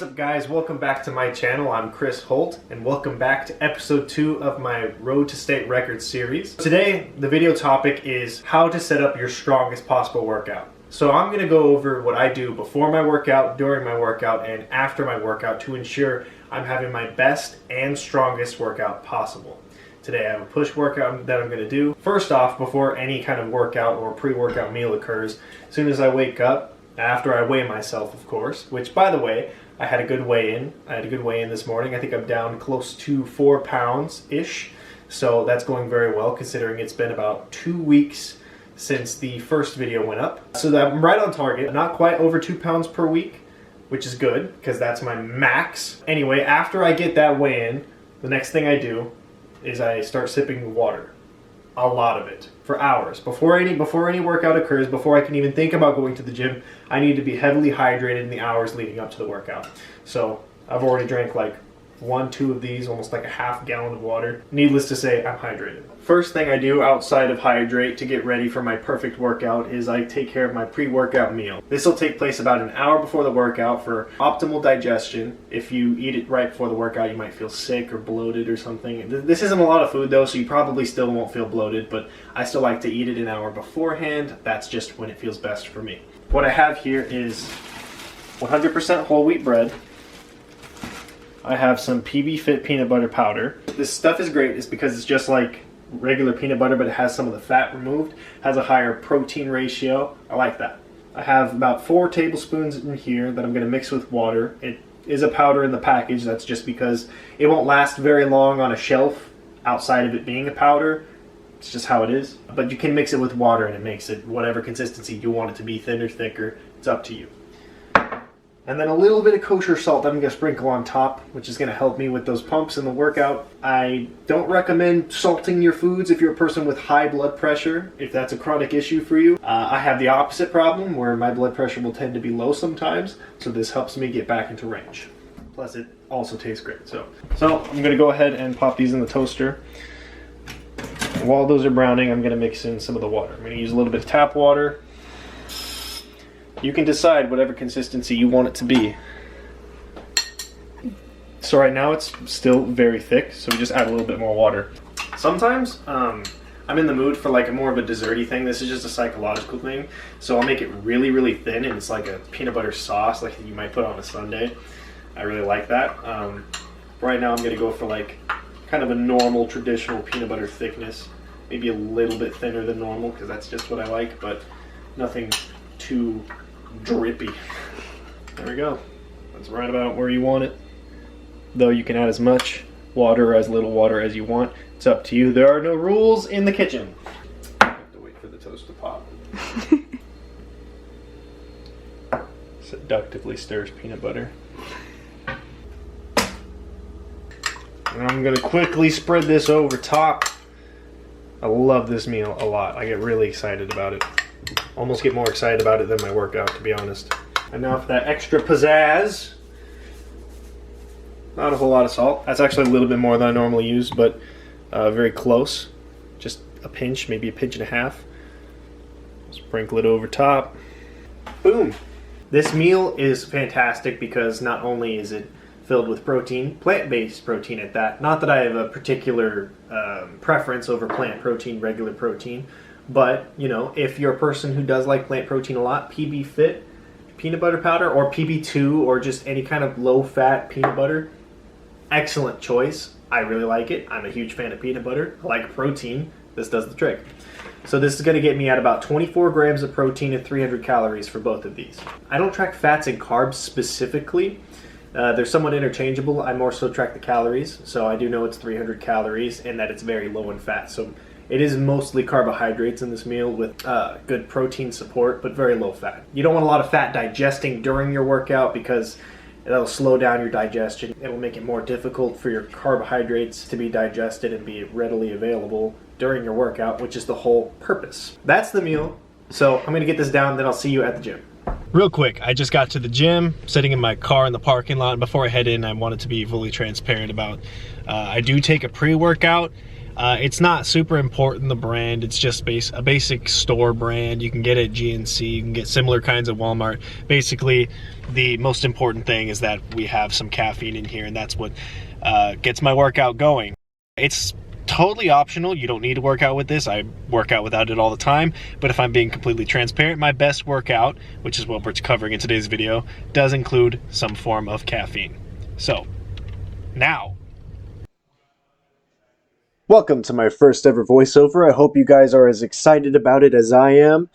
up guys, welcome back to my channel. I'm Chris Holt and welcome back to episode 2 of my Road to State Records series. Today the video topic is how to set up your strongest possible workout. So I'm going to go over what I do before my workout, during my workout, and after my workout to ensure I'm having my best and strongest workout possible. Today I have a push workout that I'm going to do. First off, before any kind of workout or pre-workout meal occurs, as soon as I wake up, after I weigh myself, of course, which, by the way, I had a good weigh-in. I had a good weigh-in this morning. I think I'm down close to 4 pounds-ish, so that's going very well considering it's been about 2 weeks since the first video went up. So that I'm right on target, not quite over 2 pounds per week, which is good because that's my max. Anyway, after I get that weigh-in, the next thing I do is I start sipping water. A lot of it, for hours. Before any workout occurs, before I can even think about going to the gym, I need to be heavily hydrated in the hours leading up to the workout. So I've already drank like 1-2 of these, almost like a half gallon of water. Needless to say, I'm hydrated. First thing I do outside of hydrate to get ready for my perfect workout is I take care of my pre-workout meal. This will take place about an hour before the workout for optimal digestion. If you eat it right before the workout, you might feel sick or bloated or something. This isn't a lot of food though, so you probably still won't feel bloated, but I still like to eat it an hour beforehand. That's just when it feels best for me. What I have here is 100% whole wheat bread. I have some PB Fit peanut butter powder. This stuff is great. It's because it's just like regular peanut butter, but it has some of the fat removed, has a higher protein ratio. I like that. I have about 4 tablespoons in here that I'm going to mix with water. It is a powder in the package. That's just because it won't last very long on a shelf outside of it being a powder. It's just how it is. But you can mix it with water and it makes it whatever consistency you want it to be, thinner, thicker. It's up to you. And then a little bit of kosher salt that I'm going to sprinkle on top, which is going to help me with those pumps in the workout. I don't recommend salting your foods if you're a person with high blood pressure, if that's a chronic issue for you. I have the opposite problem where my blood pressure will tend to be low sometimes, so this helps me get back into range. Plus it also tastes great. So I'm going to go ahead and pop these in the toaster. While those are browning, I'm going to mix in some of the water. I'm going to use a little bit of tap water. You can decide whatever consistency you want it to be. So right now it's still very thick, so we just add a little bit more water. Sometimes I'm in the mood for like more of a desserty thing. This is just a psychological thing. So I'll make it really, really thin and it's like a peanut butter sauce like you might put on a sundae. I really like that. Right now I'm going to go for like kind of a normal traditional peanut butter thickness. Maybe a little bit thinner than normal because that's just what I like, but nothing too drippy. There we go. That's right about where you want it. Though you can add as much water or as little water as you want. It's up to you. There are no rules in the kitchen. I have to wait for the toast to pop. Seductively stirs peanut butter. And I'm going to quickly spread this over top. I love this meal a lot. I get really excited about it. Almost get more excited about it than my workout, to be honest. And now for that extra pizzazz. Not a whole lot of salt. That's actually a little bit more than I normally use, but very close. Just a pinch, maybe a pinch and a half. Sprinkle it over top. Boom! This meal is fantastic because not only is it filled with protein, plant-based protein at that. Not that I have a particular preference over plant protein, regular protein. But, you know, if you're a person who does like plant protein a lot, PB Fit peanut butter powder or PB2 or just any kind of low-fat peanut butter, excellent choice. I really like it. I'm a huge fan of peanut butter. I like protein. This does the trick. So this is going to get me at about 24 grams of protein and 300 calories for both of these. I don't track fats and carbs specifically. They're somewhat interchangeable. I more so track the calories. So I do know it's 300 calories and that it's very low in fat. So it is mostly carbohydrates in this meal with good protein support, but very low fat. You don't want a lot of fat digesting during your workout because it'll slow down your digestion. It'll make it more difficult for your carbohydrates to be digested and be readily available during your workout, which is the whole purpose. That's the meal. So I'm going to get this down, then I'll see you at the gym. Real quick, I just got to the gym, sitting in my car in the parking lot, and before I head in, I wanted to be fully transparent about I do take a pre-workout. It's not super important, the brand. It's just a basic store brand. You can get it at GNC. You can get similar kinds at Walmart. Basically, the most important thing is that we have some caffeine in here, and that's what gets my workout going. It's totally optional. You don't need to work out with this. I work out without it all the time. But if I'm being completely transparent, my best workout, which is what we're covering in today's video, does include some form of caffeine. So, now, welcome to my first ever voiceover. I hope you guys are as excited about it as I am.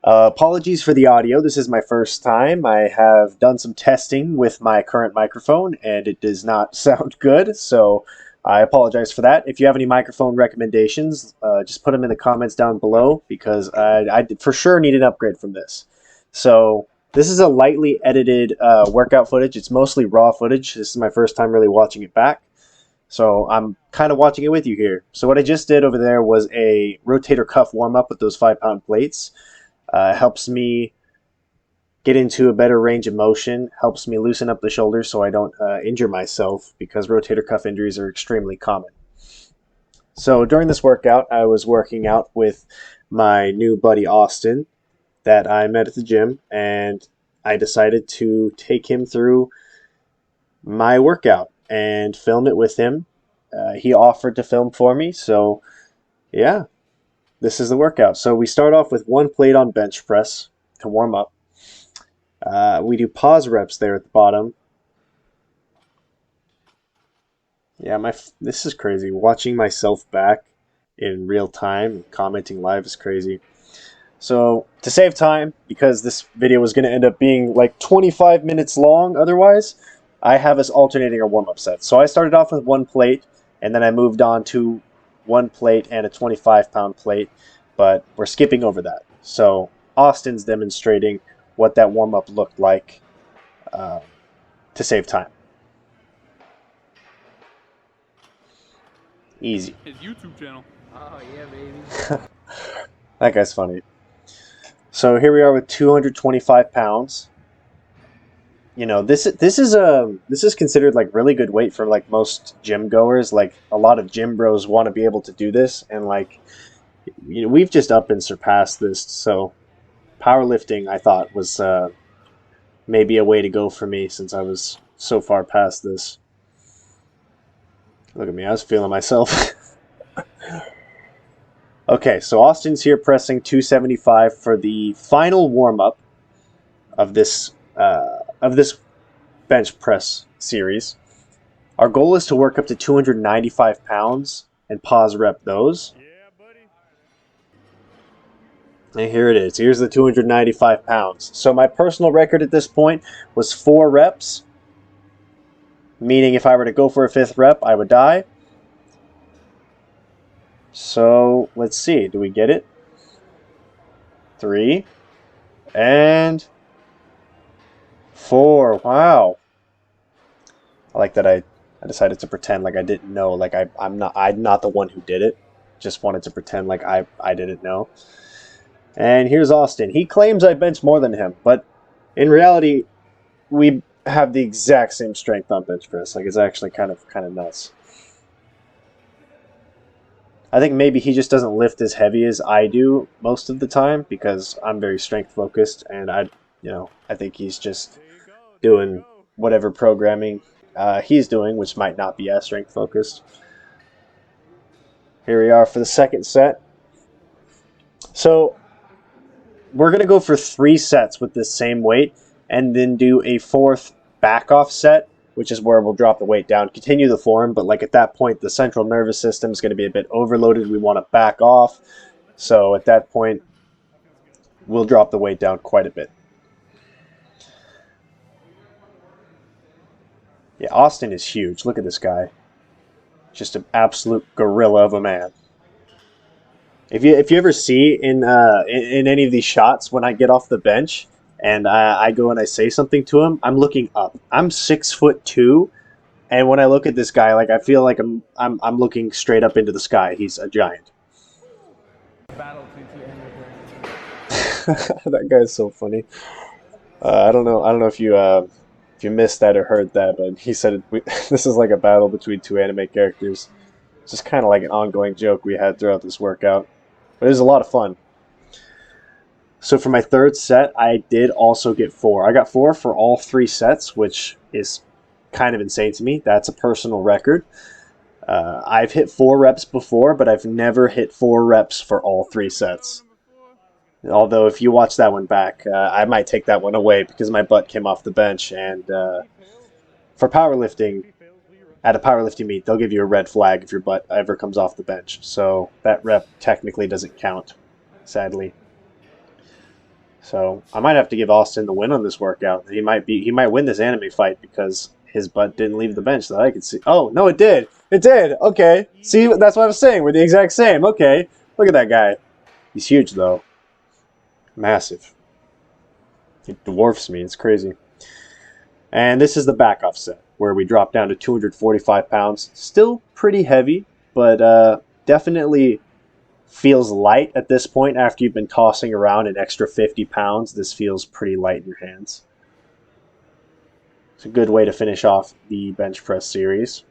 Apologies for the audio. This is my first time. I have done some testing with my current microphone and it does not sound good, so I apologize for that. If you have any microphone recommendations, just put them in the comments down below, because I for sure need an upgrade from this. So this is a lightly edited workout footage. It's mostly raw footage. This is my first time really watching it back, so I'm kind of watching it with you here. So what I just did over there was a rotator cuff warm-up with those 5-pound plates. Helps me get into a better range of motion, helps me loosen up the shoulders so I don't injure myself, because rotator cuff injuries are extremely common. So during this workout, I was working out with my new buddy Austin that I met at the gym, and I decided to take him through my workout and film it with him. He offered to film for me, so yeah, this is the workout. So we start off with 1 plate on bench press to warm up. We do pause reps there at the bottom. Yeah, this is crazy. Watching myself back in real time and commenting live is crazy. So to save time, because this video was going to end up being like 25 minutes long otherwise, I have us alternating our warm-up sets. So I started off with 1 plate, and then I moved on to 1 plate and a 25-pound plate, but we're skipping over that. So Austin's demonstrating what that warm-up looked like to save time. Easy. His YouTube channel. Oh yeah, baby. That guy's funny. So here we are with 225 pounds. You know, this is considered like really good weight for like most gym goers. Like a lot of gym bros want to be able to do this, and like, you know, we've just up and surpassed this. So powerlifting, I thought, was maybe a way to go for me, since I was so far past this. Look at me, I was feeling myself. Okay, so Austin's here pressing 275 for the final warm-up of this bench press series. Our goal is to work up to 295 pounds and pause rep those. Yeah, buddy. And here it is. Here's the 295 pounds. So my personal record at this point was 4 reps, meaning if I were to go for a 5th rep, I would die. So let's see. Do we get it? 3 and 4. Wow. I like that I decided to pretend like I didn't know. Like I'm not the one who did it. Just wanted to pretend like I didn't know. And here's Austin. He claims I bench more than him, but in reality, we have the exact same strength on bench press. Like, it's actually kind of nuts. I think maybe he just doesn't lift as heavy as I do most of the time, because I'm very strength focused, and I think he's just doing whatever programming he's doing, which might not be as strength focused. Here we are for the 2nd set. So we're going to go for 3 sets with this same weight, and then do a 4th back off set, which is where we'll drop the weight down, continue the form, but like at that point the central nervous system is going to be a bit overloaded. We want to back off, so at that point we'll drop the weight down quite a bit. Yeah, Austin is huge. Look at this guy. Just an absolute gorilla of a man. If you ever see in any of these shots when I get off the bench and I go and I say something to him, I'm looking up. I'm 6'2", and when I look at this guy, like, I feel like I'm looking straight up into the sky. He's a giant. Battle between 2 animal That guy's so funny. I don't know if you missed that or heard that, but he said this is like a battle between 2 anime characters. just kind of like an ongoing joke we had throughout this workout. But it was a lot of fun. So for my third set, I did also get 4. I got 4 for all 3 sets, which is kind of insane to me. That's a personal record. I've hit 4 reps before, but I've never hit 4 reps for all 3 sets. Although if you watch that one back, I might take that one away because my butt came off the bench. And for powerlifting, at a powerlifting meet, they'll give you a red flag if your butt ever comes off the bench. So that rep technically doesn't count, sadly. So I might have to give Austin the win on this workout. He might win this anime fight because his butt didn't leave the bench that I could see. Oh, no, it did. It did. Okay. See, that's what I was saying. We're the exact same. Okay. Look at that guy. He's huge, though. Massive. He dwarfs me. It's crazy. And this is the back off set, where we drop down to 245 pounds. Still pretty heavy, but definitely feels light at this point after you've been tossing around an extra 50 pounds. This feels pretty light in your hands. It's a good way to finish off the bench press series.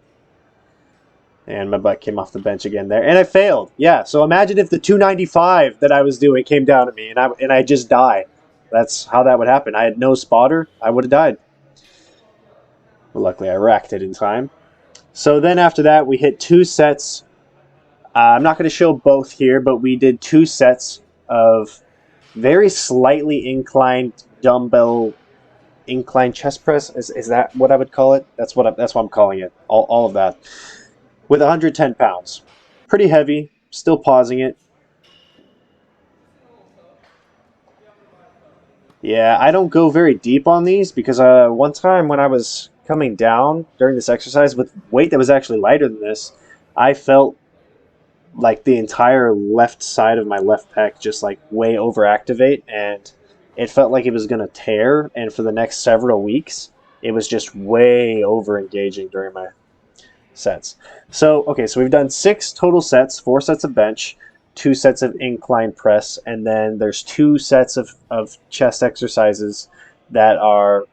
And my butt came off the bench again there. And I failed. Yeah, so imagine if the 295 that I was doing came down to me and I just die. That's how that would happen. I had no spotter. I would have died. But luckily I racked it in time. So then after that we hit 2 sets. I'm not going to show both here, but we did 2 sets of very slightly inclined dumbbell inclined chest press. Is that what I would call it? That's what I'm calling it. All of that with 110 pounds. Pretty heavy. Still pausing it. Yeah, I don't go very deep on these because one time when I was coming down during this exercise with weight that was actually lighter than this, I felt like the entire left side of my left pec just like way overactivate, and it felt like it was going to tear, and for the next several weeks it was just way over engaging during my sets. So okay, so we've done 6 total sets, 4 sets of bench, 2 sets of incline press, and then there's 2 sets of chest exercises that are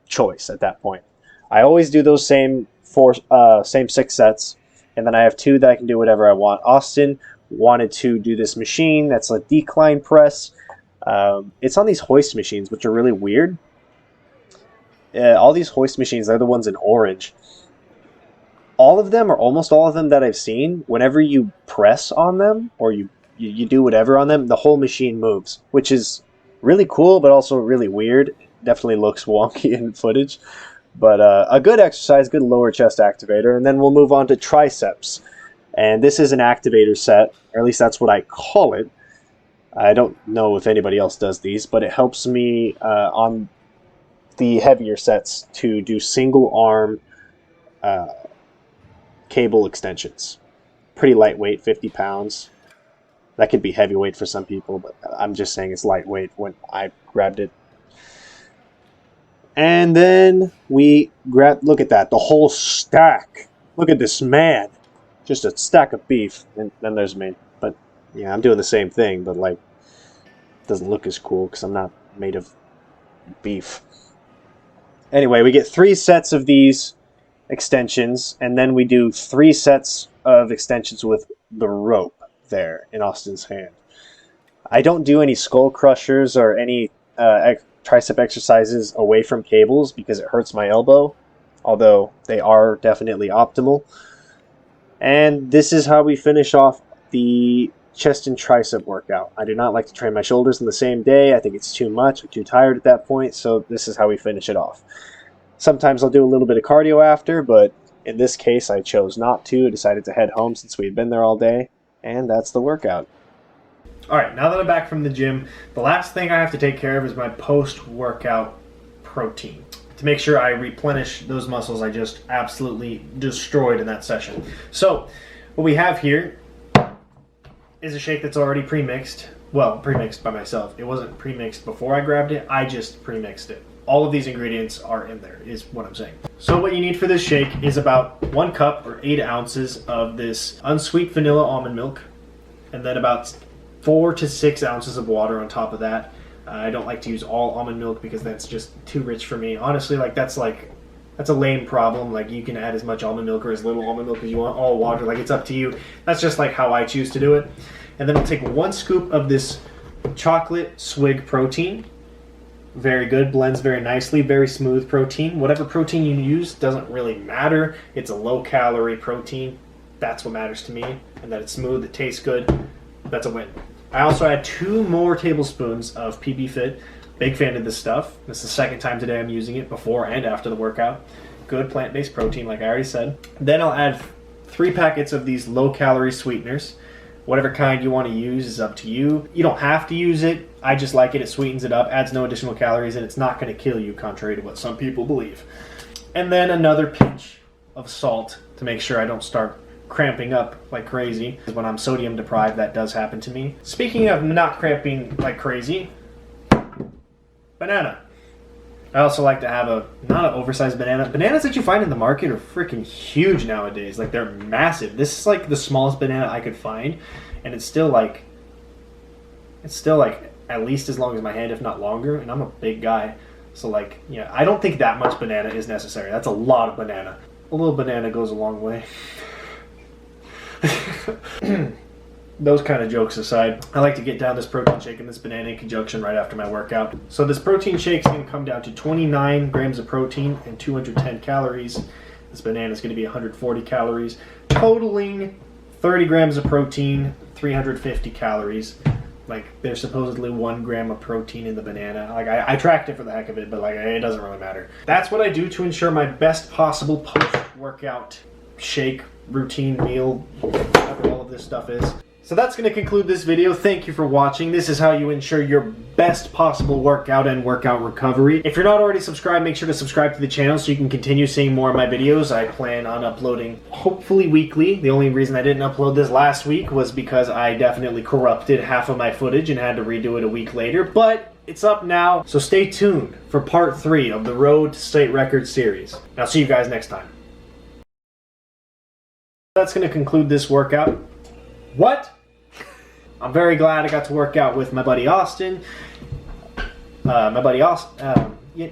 choice at that point. I always do those same 6 sets. And then I have 2 that I can do whatever I want. Austin wanted to do this machine that's a decline press. It's on these hoist machines, which are really weird. All these hoist machines, they're the ones in orange. All of them, or almost all of them that I've seen, whenever you press on them, or you do whatever on them, the whole machine moves, which is really cool, but also really weird. Definitely looks wonky in footage. But a good exercise, good lower chest activator. And then we'll move on to triceps. And this is an activator set, or at least that's what I call it. I don't know if anybody else does these, but it helps me on the heavier sets to do single arm cable extensions. Pretty lightweight, 50 pounds. That could be heavyweight for some people, but I'm just saying it's lightweight when I grabbed it. And then we grab, look at that, the whole stack. Look at this man. Just a stack of beef. And then there's me. But yeah, I'm doing the same thing, but like, it doesn't look as cool because I'm not made of beef. Anyway, we get 3 sets of these extensions, and then we do 3 sets of extensions with the rope there in Austin's hand. I don't do any skull crushers or any tricep exercises away from cables because it hurts my elbow, although they are definitely optimal. And this is how we finish off the chest and tricep workout. I do not like to train my shoulders in the same day. I think it's too much. I'm too tired at that point, so this is how we finish it off. Sometimes I'll do a little bit of cardio after, but in this case I chose not to. I decided to head home since we'd been there all day, and that's the workout. Alright, now that I'm back from the gym, the last thing I have to take care of is my post-workout protein to make sure I replenish those muscles I just absolutely destroyed in that session. So, what we have here is a shake that's already pre-mixed. Well, pre-mixed by myself. It wasn't pre-mixed before I grabbed it, I just pre-mixed it. All of these ingredients are in there, is what I'm saying. So what you need for this shake is about 1 cup or 8 ounces of this unsweet vanilla almond milk, and then about 4 to 6 ounces of water on top of that. I don't like to use all almond milk because that's just too rich for me. Honestly, like that's That's a lame problem. Like, you can add as much almond milk or as little almond milk as you want, all water. Like, it's up to you. That's just like how I choose to do it. And then I'll take 1 scoop of this chocolate swig protein. Very good, blends very nicely, very smooth protein. Whatever protein you use doesn't really matter. It's a low-calorie protein. That's what matters to me. And that it's smooth, it tastes good. That's a win. I also add 2 more tablespoons of PB Fit. Big fan of this stuff. This is the second time today I'm using it, before and after the workout. Good plant-based protein, like I already said. Then I'll add 3 packets of these low-calorie sweeteners. Whatever kind you want to use is up to you. You don't have to use it. I just like it. It sweetens it up, adds no additional calories, and it's not going to kill you, contrary to what some people believe. And then another pinch of salt to make sure I don't start cramping up like crazy. When I'm sodium deprived, that does happen to me. Speaking of not cramping like crazy, banana. I also like to have not an oversized banana. Bananas that you find in the market are freaking huge nowadays. Like, they're massive. This is like the smallest banana I could find, and it's still like at least as long as my hand, if not longer, and I'm a big guy. So, like, yeah, I don't think that much banana is necessary. That's a lot of banana. A little banana goes a long way. Those kind of jokes aside, I like to get down this protein shake and this banana in conjunction right after my workout. So this protein shake is going to come down to 29 grams of protein and 210 calories. This banana is going to be 140 calories, totaling 30 grams of protein, 350 calories. Like, there's supposedly 1 gram of protein in the banana. Like, I tracked it for the heck of it, but like, it doesn't really matter. That's what I do to ensure my best possible post-workout shake, routine, meal, whatever all of this stuff is. So that's going to conclude this video. Thank you for watching. This is how you ensure your best possible workout and workout recovery. If you're not already subscribed, make sure to subscribe to the channel so you can continue seeing more of my videos. I plan on uploading hopefully weekly. The only reason I didn't upload this last week was because I definitely corrupted half of my footage and had to redo it a week later. But it's up now, so stay tuned for part 3 of the Road to State Record series. And I'll see you guys next time. That's going to conclude this workout. What? I'm very glad I got to work out with my buddy Austin. Yeah.